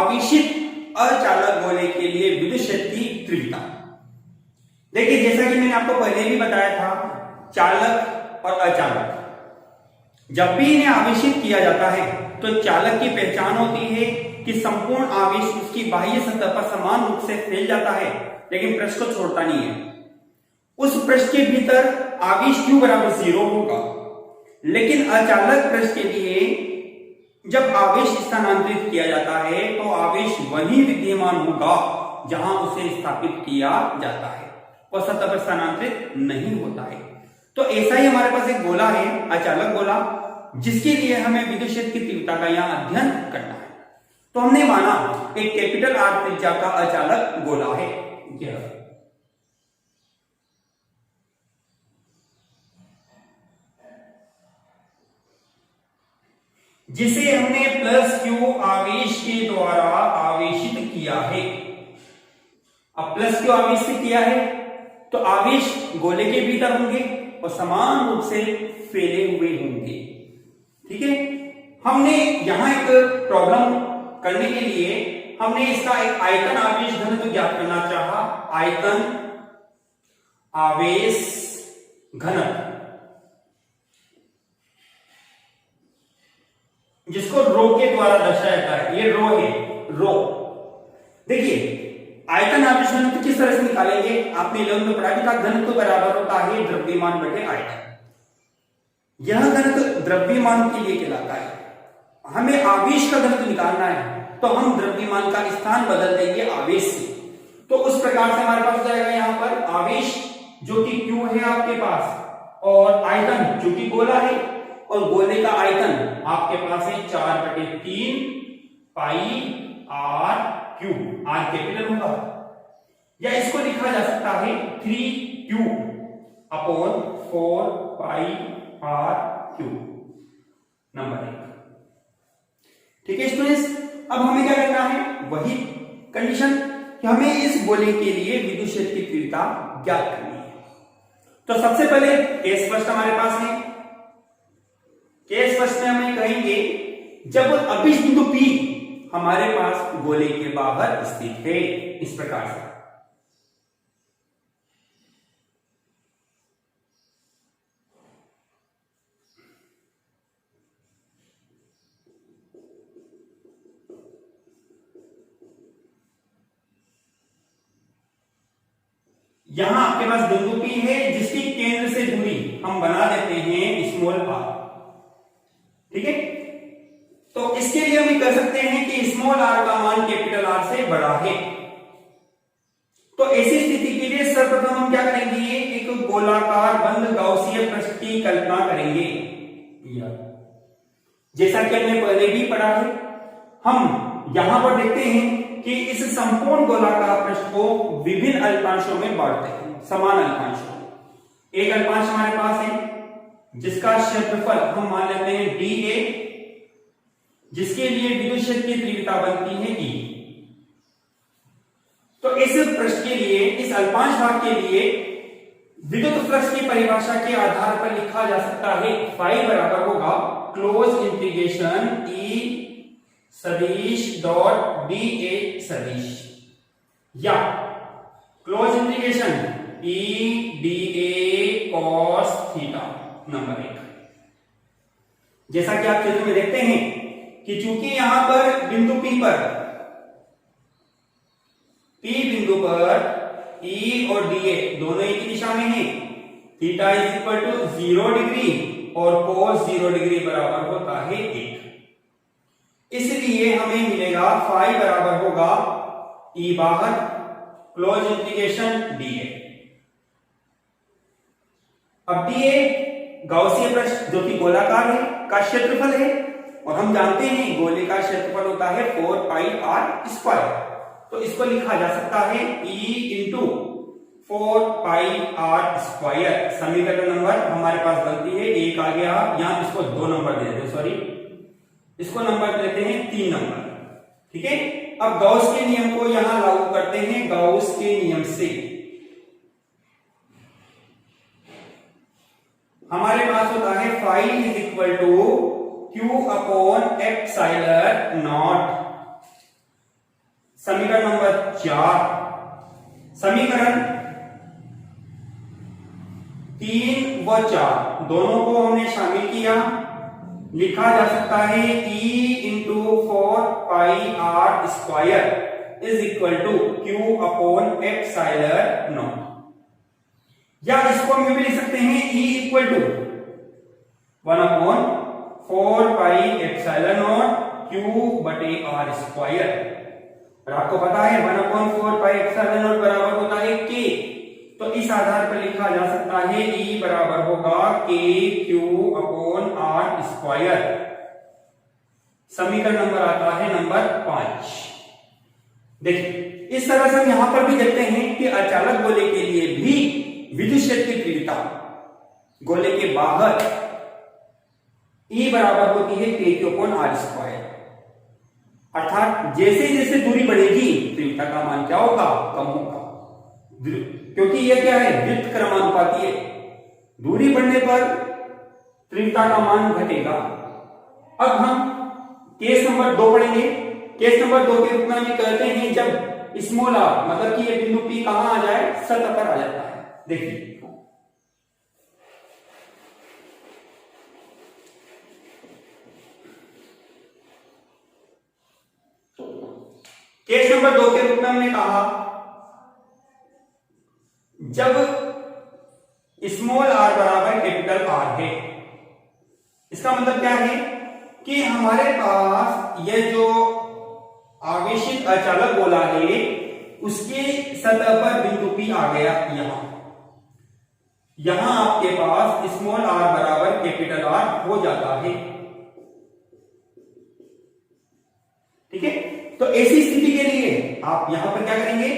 आवेशित अचालक गोले के लिए विद्युत क्षेत्र की तीव्रता। देखिए जैसा कि मैंने आपको पहले भी बताया था, चालक और अचालक जब भी इन्हें आवेशित किया जाता है तो चालक की पहचान होती है कि संपूर्ण आवेश उसकी बाह्य सतह पर समान रूप से फैल जाता है लेकिन पृष्ठ को छोड़ता नहीं है। उस पृष्ठ के भीतर आवेश Q बराबर 0 होगा, लेकिन अचालक पृष्ठ के लिए जब आवेश स्थानांतरित किया जाता है तो आवेश वहीं विद्यमान होगा जहां उसे स्थापित किया जाता है, वह सतह पर स्थानांतरित नहीं होता है। तो ऐसा ही हमारे पास एक गोला है, अचालक गोला, जिसके लिए हमें विद्युत क्षेत्र की तीव्रता का यहां अध्ययन करना है। तो हमने माना एक कैपिटल R त्रिज्या का अचालक गोला है यह, जिसे हमने प्लस Q आवेश के द्वारा आवेशित किया है। अब प्लस Q आवेश से किया है तो आवेश गोले के भीतर होंगे और समान रूप से फैले हुए होंगे। ठीक है, हमने यहां एक प्रॉब्लम करने के लिए हमने इसका एक आयतन आवेश घनत्व ज्ञात करना चाहा। आयतन आवेश घनत्व, जिसको रो के द्वारा दर्शाया जाता है, ये रो है, रो। देखिए आयतन आवेश घनत्व किस तरह से निकालेंगे, आपने 11वीं में पढ़ा भी था, घनत्व बराबर होता है द्रव्यमान बटे आयतन। यह घनत्व द्रव्यमान के लिए कहलाता है। हमें आवेश का घनत्व निकालना है तो हम द्रव्यमान का स्थान बदल देंगे आवेश से। तो उस प्रकार से हमारे पास हो जाएगा यहाँ पर आवेश जो कि Q है आपके पास, और आयतन जो कि गोला है, और गोले का आयतन आपके पास है 4/3 पाई R क्यूब। R कैपिटल होगा, या इसको लिखा जा सकता है 3Q अपॉन 4 पाई R क्यूब, नंबर 1। ठीक है स्टूडेंट्स, अब हमें क्या करना है, वही कंडीशन कि हमें इस गोले के लिए विद्युत क्षेत्र की तीव्रता ज्ञात करनी है। तो सबसे पहले केस फर्स्ट हमारे पास है। केस फर्स्ट में हमें कहेंगे जब अभिष्ट बिंदु P हमारे पास गोले के बाहर स्थित है, इस प्रकार से। यहां आपके पास बिंदु P है जिसकी केंद्र से दूरी हम बना देते हैं स्मॉल r। ठीक है, तो इसके लिए हम कह सकते हैं कि स्मॉल r का मान कैपिटल R से बड़ा है। तो ऐसी स्थिति के लिए सर्वप्रथम हम क्या करेंगे, एक गोलाकार बंद गाउसियन पृष्ठ की कल्पना करेंगे। जैसा कि हमने पहले भी पढ़ा है, हम यहां पर देखते हैं कि इस संपूर्ण गोलाकार पृष्ठ को विभिन्न अल्पांशों में बांटते हैं, समान अल्पांशों में। एक अल्पांश हमारे पास है जिसका क्षेत्रफल हम मान लेते हैं dA, जिसके लिए विद्युत क्षेत्र की तीव्रता बनती है E। तो इस पृष्ठ के लिए, इस अल्पांश भाग के लिए विद्युत फ्लक्स की परिभाषा के आधार पर लिखा जा सकता है फाई बराबर होगा क्लोज इंटीग्रेशन E सदिश डॉट dA सदिश, या close integration E dA cos theta, number 1। जैसा कि आप चित्र में देखते हैं कि चूंकि यहां पर बिंदु P बिंदु पर E और dA दोनों एक ही दिशा में है, theta is equal to 0 degree और cos 0 डिग्री बराबर होता है 1। इसलिए हमें मिलेगा फाई बराबर होगा E बाहर क्लोज इंटीग्रेशन dA। अब dA गाउसियन पृष्ठ जो कि गोलाकार है का क्षेत्रफल है, और हम जानते हैं गोले का क्षेत्रफल होता है 4 पाई R स्क्वायर। तो इसको लिखा जा सकता है E इंटू 4 पाई R स्क्वायर। समीकरण नंबर हमारे पास बनती है 1 आ गया, यहां इसको 2 नंबर दे देते, सॉरी इसको नंबर देते हैं 3 नंबर। ठीक है, अब गॉस के नियम को यहां लागू करते हैं। गॉस के नियम से हमारे पास होता है phi is equal to Q upon epsilon naught. समीकरण नंबर 4, समीकरण 3 व 4 दोनों को हमने शामिल किया, लिखा जा सकता है E into 4πr² is equal to Q upon epsilon not, या इसको हम भी लिख सकते हैं E equal to 1 upon 4π epsilon Q/r²। और आपको पता है 1 अपॉन 4π एप्सिलॉन नॉट बराबर होता है K, तो इस आधार पर लिखा जा सकता है E बराबर होगा KQ अपॉन r²। समीकरण नंबर आता है नंबर 5। देखिए इस तरह से हम यहां पर भी देखते हैं कि अचालक गोले के लिए भी विद्युत क्षेत्र की तीव्रता गोले के बाहर E बराबर होती है KQ अपॉन r²। अर्थात जैसे जैसे दूरी बढ़ेगी तीव्रता का मान क्या होगा, कम होगा, क्योंकि यह क्या है, वृत्त क्रमानुपाती है। दूरी बढ़ने पर तीव्रता का मान घटेगा। अब हम केस नंबर 2 पढ़ेंगे। केस नंबर 2 के रूप में हम कहते हैं जब स्मॉल r मतलब कि ये बिंदु P कहां आ जाए, सतह पर आ जाता है। देखिए केस नंबर 2 के रूप में हमने कहा जब स्मॉल r बराबर कैपिटल R है, इसका मतलब क्या है कि हमारे पास यह जो आवेशित अचालक गोला है उसके सतह पर बिंदु P आ गया। यहां आपके पास स्मॉल r बराबर कैपिटल R हो जाता है। ठीक है, तो ऐसी स्थिति के लिए आप यहां पर क्या करेंगे,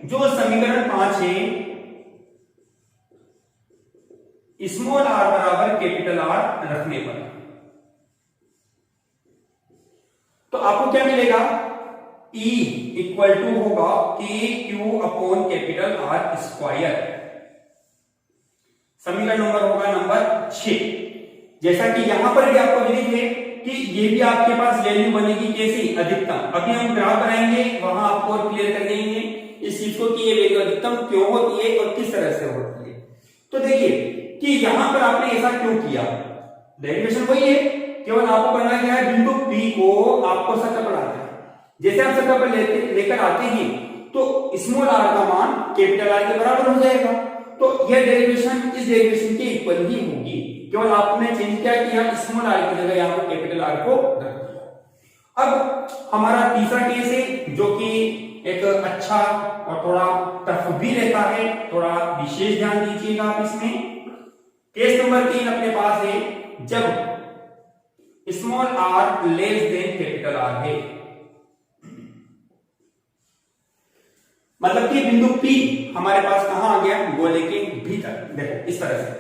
जो समीकरण 5 है स्मॉल r बराबर कैपिटल R रखने पर तो आपको क्या मिलेगा, E इक्वल टू होगा KQ अपॉन कैपिटल R²। समीकरण नंबर होगा नंबर 6। जैसा कि यहां पर भी आपको विदित है कि ये भी आपके पास वैल्यू बनेगी कैसी, अधिकतम। अभी हम ग्राफ बनाएंगे वहां आपको और क्लियर कर देंगे इस चीज को कि ये वैल्यू अधिकतम क्यों होती है और किस तरह से होती है। तो देखिए कि यहां पर आपने ऐसा क्यों किया, डेरिवेशन वही है, केवल आपको करना क्या है, बिंदु P को आपको सतह पर आना है। जैसे आप सतह पर लेकर आते हैं तो स्मॉल r का मान कैपिटल R के बराबर हो जाएगा। तो यह डेरिवेशन इस डेरिवेशन के इक्वल ही होगी, केवल आपने चेंज क्या किया, स्मॉल r की जगह यहां पर कैपिटल R को रख दिया। अब हमारा तीसरा केस है जो कि एक अच्छा और थोड़ा टफ भी रहता है, थोड़ा विशेष ध्यान दीजिएगा आप इसमें। केस नंबर 3 अपने पास है जब small r less than capital R है, मतलब कि बिंदु P हमारे पास कहां आ गया, गोले के भीतर। देखो इस तरह से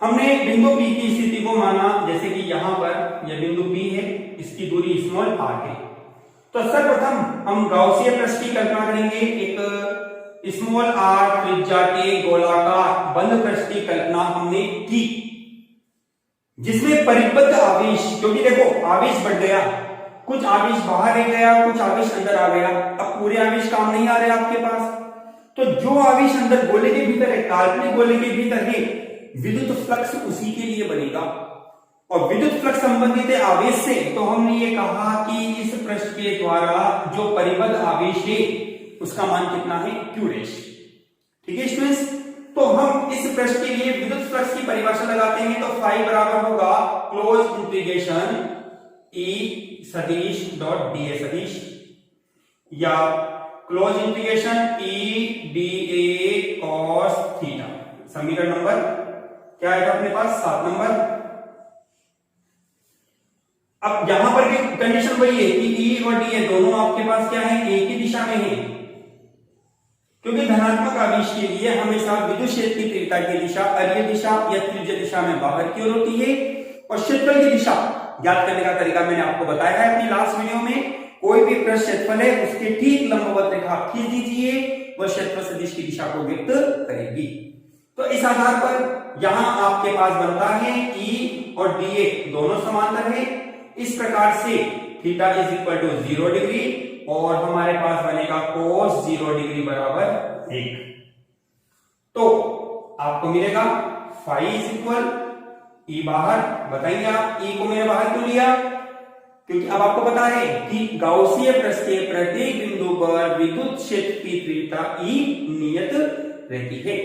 हमने बिंदु P की स्थिति को माना, जैसे कि यहां पर यह बिंदु P है, इसकी दूरी स्मॉल r है। तो सर्वप्रथम हम गाउसियन पृष्ठ की कल्पना करेंगे। एक स्मॉल r त्रिज्या के गोलाकार बंद पृष्ठ की कल्पना हमने की, जिसमें परिबद्ध आवेश, क्योंकि देखो आवेश बढ़ गया, कुछ आवेश बाहर रह गया, कुछ आवेश अंदर आ गया। अब पूरे आवेश काम नहीं आ रहे आपके पास, तो जो आवेश अंदर गोले के भीतर है, काल्पनिक गोले के भीतर है, विद्युत फ्लक्स उसी के लिए बनेगा। और विद्युत फ्लक्स संबंधित है आवेश से, तो हमने ये कहा कि इस पृष्ठ के द्वारा जो परिबद्ध आवेश है उसका मान कितना है, Q डैश। ठीक है स्टूडेंट्स, तो हम इस पृष्ठ के लिए विद्युत फ्लक्स की परिभाषा लगाते हैं। तो फाई बराबर होगा क्लोज इंटीग्रेशन E सदिश डॉट dA सदिश, या close integration E dA cos theta. समीकरण नंबर क्या आएगा अपने पास, 7 नंबर। अब यहां पर भी कंडीशन वही है कि E और dA दोनों आपके पास क्या है, एक ही दिशा में है, क्योंकि धनात्मक आवेश के लिए हमेशा विद्युत क्षेत्र की तीव्रता की दिशा अरीय दिशा या त्रिज्य दिशा में बाहर की ओर होती है। और क्षेत्रफल की दिशा ज्ञात करने का तरीका मैंने आपको बताया है अपनी लास्ट वीडियो में। कोई भी पृष्ठ क्षेत्रफल है उसके ठीक लंबवत रेखा आप खींच दीजिए, वह क्षेत्रफल सदिश की दिशा को व्यक्त करेगी। तो इस आधार पर यहां आपके पास बनता है E और DA दोनों समांतर है। इस प्रकार से theta is equal to 0 degree और हमारे पास बनेगा cos 0 डिग्री बराबर 1। तो आपको मिलेगा फाई इज इक्वल E बाहर, बताइए आप E को मैंने बाहर क्यों लिया? क्योंकि अब आपको पता है कि गाउसीय पृष्ठ के प्रत्येक बिंदु पर विद्युत क्षेत्र की तीव्रता E नियत रहती है।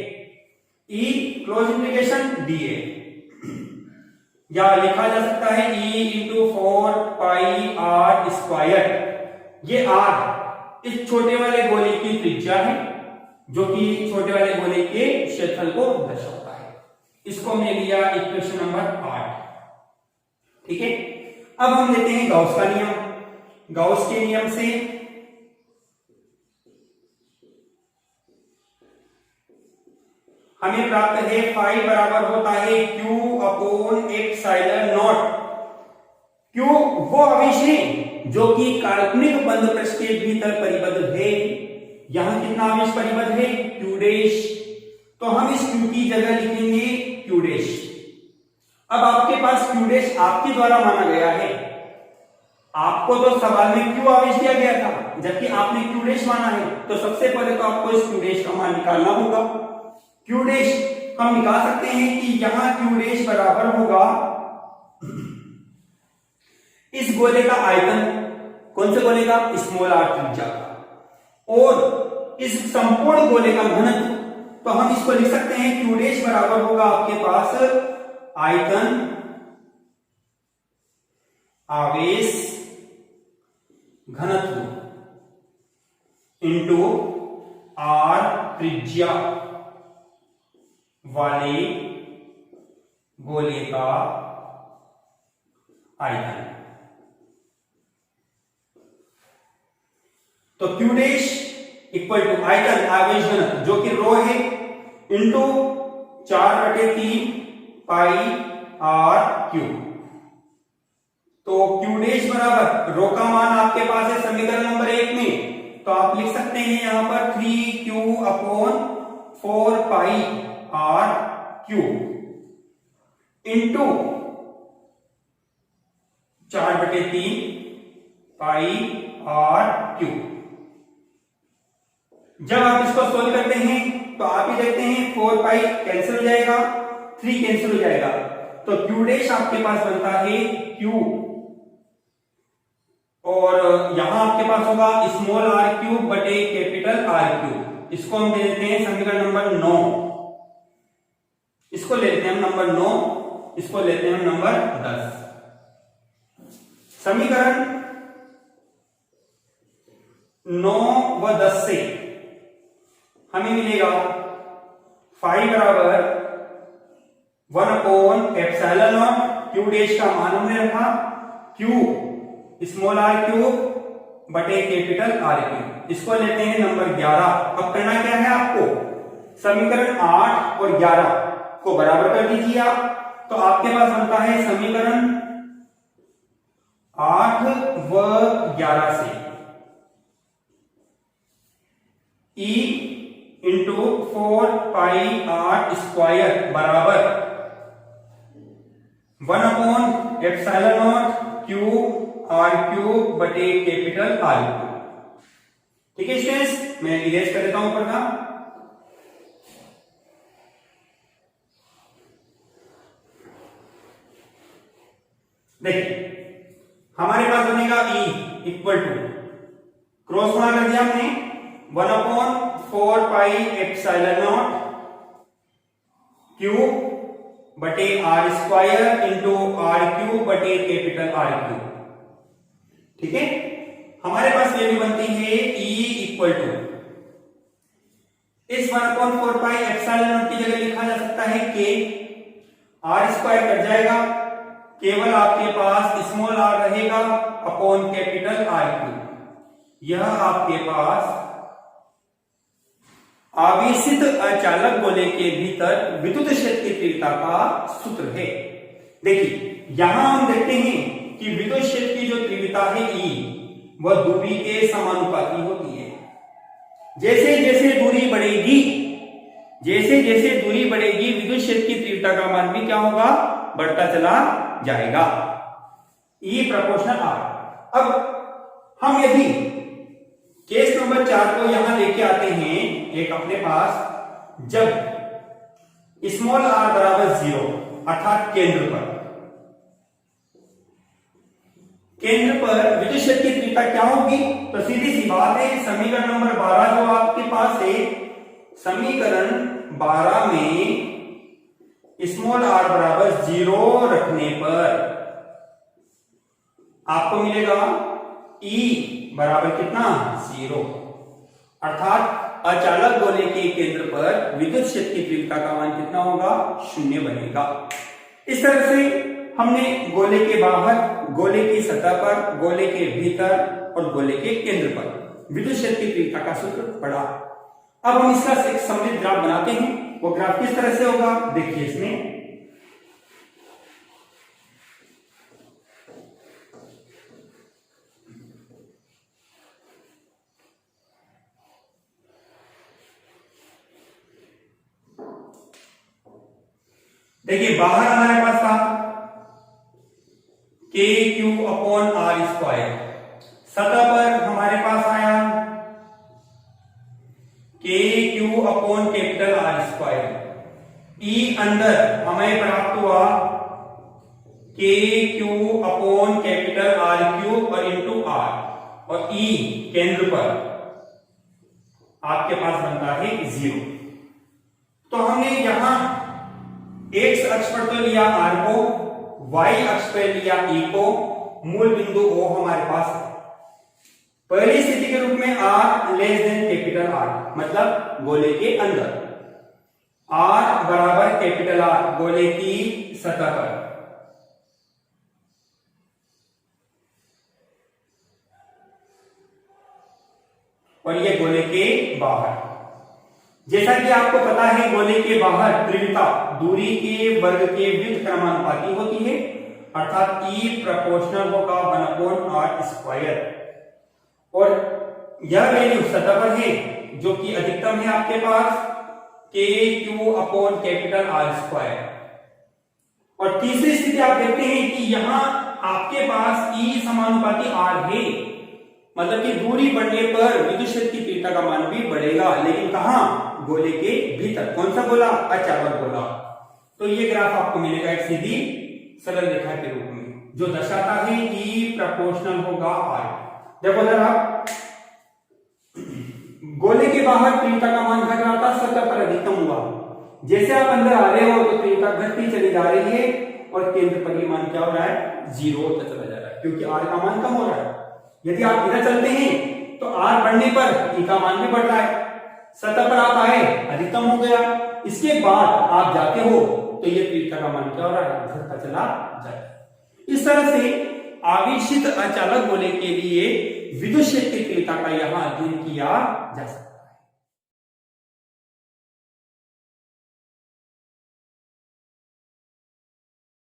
E क्लोज इंटीग्रेशन DA या लिखा जा सकता है E इंटू 4 पाई R स्क्वायर। ये R इस छोटे वाले गोले की त्रिज्या है जो कि छोटे वाले गोले के क्षेत्रफल को दर्शाता है। इसको हमने लिया इक्वेशन नंबर 8। ठीक है, अब हम लेते हैं गाउस का नियम। गाउस के नियम से हमें प्राप्त है फाई बराबर होता है Q upon epsilon not. Q वो आवेश है जो कि काल्पनिक बंद पृष्ठ के भीतर परिबद्ध है। यहां कितना आवेश परिबद्ध है? Q dash. तो हम इस Q की जगह लिखेंगे Q डैश। अब आपके पास Q डैश आपके द्वारा माना गया है। आपको तो सवाल में Q आवेश दिया गया था, जबकि आपने Q डैश माना है। तो सबसे पहले तो आपको इस Q डैश का मान निकालना होगा। Q डैश हम निकाल सकते हैं कि यहां Q डैश बराबर होगा इस गोले का आयतन, कौन से गोले का? स्मॉल r त्रिज्या का, और इस संपूर्ण गोले का घनत्व। तो हम इसको लिख सकते हैं Q डैश बराबर होगा आपके पास आयतन आवेश घनत्व इंटू r त्रिज्या वाले गोले का आयतन। तो Q डैश इक्वल टू आयतन आवेश घनत्व जो कि रो है इंटू 4/3 पाई R क्यूब। तो Q डैश बराबर रो का मान आपके पास है समीकरण नंबर 1 में, तो आप लिख सकते हैं यहां पर 3Q अपॉन 4 पाई R क्यूब इंटू 4/3 पाई R क्यूब। जब आप इसको सोल्व करते हैं तो आप ही देखते हैं 4 पाई कैंसिल हो जाएगा, 3 कैंसिल हो जाएगा। तो Q डैश आपके पास बनता है Q, और यहां आपके पास होगा स्मॉल r क्यूब बटे कैपिटल R क्यूब। इसको हम दे देते हैं समीकरण नंबर 9। इसको लेते हैं हम नंबर 9, इसको लेते हैं हम नंबर 10। समीकरण 9 व 10 से हमें मिलेगा फाई बराबर 1 upon epsilon not. Q dash का मान हमने रखा Q स्मॉल r क्यूब बटे कैपिटल R क्यूब। इसको लेते हैं नंबर 11। अब करना क्या है आपको? समीकरण 8 और 11 को बराबर कर दीजिए आप। तो आपके पास बनता है समीकरण 8 व 11 से E इंटू 4 पाई R स्क्वायर बराबर 1 upon epsilon not cube R cube बटे कैपिटल R क्यूब। ठीक है स्टूडेंट्स, मैं इरेज कर देता हूं ऊपर का। देखिए हमारे पास बनेगा E इक्वल टू, क्रॉस गुणा कर दिया हमने, 1 upon 4 pi epsilon not cube बटे R square into R cube बटे कैपिटल R क्यूब। ठीक है, हमारे पास वैल्यू बनती है E इक्वल टू, इस 1 अपॉन 4 पाई एप्सिलॉन नॉट की जगह लिखा जा सकता है K, R स्क्वायर कट जाएगा, केवल आपके पास स्मॉल r रहेगा अपॉन कैपिटल R क्यूब। यह आपके पास आवेशित अचालक गोले के भीतर विद्युत क्षेत्र की तीव्रता का सूत्र है। देखिए यहां हम देखते हैं कि विद्युत क्षेत्र की जो तीव्रता है E, वह दूरी के समानुपाती होती है। जैसे जैसे दूरी बढ़ेगी, जैसे जैसे दूरी बढ़ेगी, विद्युत क्षेत्र की तीव्रता का मान भी क्या होगा, बढ़ता चला जाएगा। E proportional R। अब हम यदि केस नंबर 4 को यहां लेके आते हैं एक अपने पास, जब स्मॉल r बराबर 0 अर्थात केंद्र पर विद्युत क्षेत्र की तीव्रता क्या होगी, तो सीधी सी बात है, समीकरण नंबर 12 जो आपके पास है, समीकरण 12 में स्मॉल r बराबर 0 रखने पर आपको मिलेगा E बराबर कितना, 0। अर्थात अचालक गोले के केंद्र पर विद्युत क्षेत्र की तीव्रता का मान कितना होगा, 0 बनेगा। इस तरह से हमने गोले के बाहर, गोले की सतह पर, गोले के भीतर और गोले के केंद्र पर विद्युत क्षेत्र की तीव्रता का सूत्र पढ़ा। अब हम इसका एक सममित ग्राफ बनाते हैं। वो ग्राफ किस तरह से होगा, देखिए इसमें देखिए, बाहर हमारे पास था KQ/R², सतह पर हमारे पास आया KQ/R², E अंदर हमें प्राप्त हुआ KQ/R³ और इंटू R, और E केंद्र पर आपके पास बनता है 0। तो हमने यहां x अक्ष पर तो लिया R को, y अक्ष पर लिया E को, मूल बिंदु O हमारे पास है। पहली स्थिति के रूप में R less than capital R, मतलब गोले के अंदर, R बराबर कैपिटल R गोले की सतह पर, और ये गोले के बाहर। जैसा कि आपको पता है, गोले के बाहर तीव्रता दूरी के वर्ग के व्युत्क्रमानुपाती क्रमानुपाती होती है, अर्थात E प्रोपोर्शनल होगा 1/r²। और यह वैल्यू सतह पर है जो कि अधिकतम है आपके पास KQ/R²। और तीसरी स्थिति आप देखते हैं कि यहां आपके पास E समानुपाती R है, मतलब कि दूरी बढ़ने पर विद्युत क्षेत्र की तीव्रता का मान भी बढ़ेगा, लेकिन कहां, गोले के भीतर। कौन सा गोला, अचालक गोला। तो ये ग्राफ आपको मिलेगा एक सीधी सरल रेखा के रूप में, जो दर्शाता है E प्रोपोर्शनल होगा R। देखो जरा, गोले के बाहर तीव्रता का मान घट रहा था, सतह पर अधिकतम हुआ। जैसे आप अंदर आ रहे हो तो तीव्रता घटती चली जा रही है, और केंद्र पर ये मान क्या हो रहा है, 0 तक चला जा रहा है, क्योंकि R का मान कम हो रहा है। यदि आप इधर चलते हैं तो R बढ़ने पर E का मान भी बढ़ रहा है, सतह पर आप आए, अधिकतम हो गया, इसके बाद आप जाते हो तो ये तीव्रता का मान क्या हो रहा है, घटता चला जाए। इस तरह से आवेशित अचालक गोले के लिए विद्युत क्षेत्र की तीव्रता का यहां अध्ययन किया जा सकता है।